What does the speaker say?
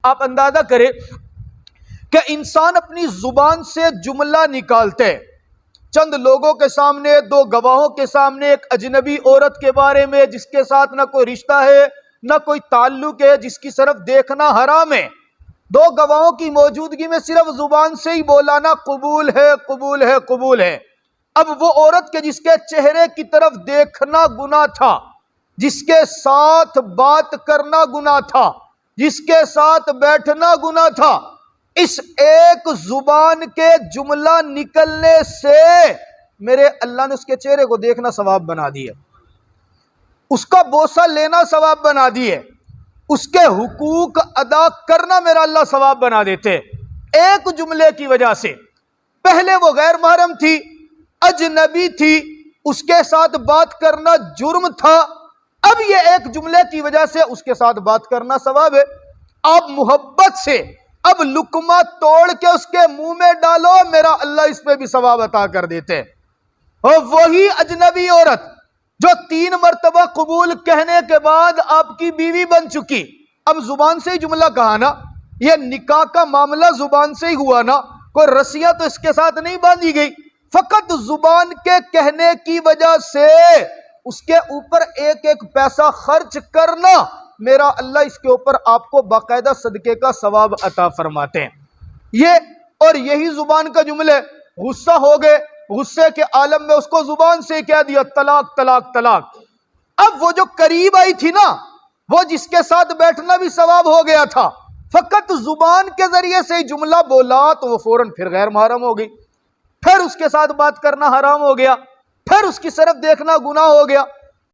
آپ اندازہ کریں کہ انسان اپنی زبان سے جملہ نکالتے ہیں، چند لوگوں کے سامنے، دو گواہوں کے سامنے، ایک اجنبی عورت کے بارے میں جس کے ساتھ نہ کوئی رشتہ ہے نہ کوئی تعلق ہے، جس کی طرف دیکھنا حرام ہے، دو گواہوں کی موجودگی میں صرف زبان سے ہی بولانا قبول ہے، قبول ہے، قبول ہے۔ اب وہ عورت کے جس کے چہرے کی طرف دیکھنا گناہ تھا، جس کے ساتھ بات کرنا گناہ تھا، جس کے ساتھ بیٹھنا گناہ تھا، اس ایک زبان کے جملہ نکلنے سے میرے اللہ نے اس کے چہرے کو دیکھنا ثواب بنا دیا، اس کا بوسہ لینا ثواب بنا دیے، اس کے حقوق ادا کرنا میرا اللہ ثواب بنا دیتے۔ ایک جملے کی وجہ سے، پہلے وہ غیر محرم تھی، اجنبی تھی، اس کے ساتھ بات کرنا جرم تھا، اب یہ ایک جملے کی وجہ سے اس کے ساتھ بات کرنا ثواب ہے۔ آپ محبت سے اب لقمہ توڑ کے اس کے منہ میں ڈالو، میرا اللہ اس پہ بھی ثواب عطا کر دیتے۔ اور وہی اجنبی عورت جو 3 مرتبہ قبول کہنے کے بعد آپ کی بیوی بن چکی، اب زبان سے ہی جملہ کہا نا، یہ نکاح کا معاملہ زبان سے ہی ہوا نا، کوئی رسیاں تو اس کے ساتھ نہیں باندھی گئی، فقط زبان کے کہنے کی وجہ سے اس کے اوپر ایک ایک پیسہ خرچ کرنا، میرا اللہ اس کے اوپر آپ کو باقاعدہ صدقے کا ثواب عطا فرماتے ہیں۔ یہ اور یہی زبان کا جملے، غصہ ہو گئے، غصے کے عالم میں اس کو زبان سے کہہ دیا طلاق طلاق طلاق، اب وہ جو قریب آئی تھی نا، وہ جس کے ساتھ بیٹھنا بھی ثواب ہو گیا تھا، فقط زبان کے ذریعے سے ہی جملہ بولا تو وہ فوراً پھر غیر محرم ہو گئی، پھر اس کے ساتھ بات کرنا حرام ہو گیا، پھر اس کی طرف دیکھنا گناہ ہو گیا۔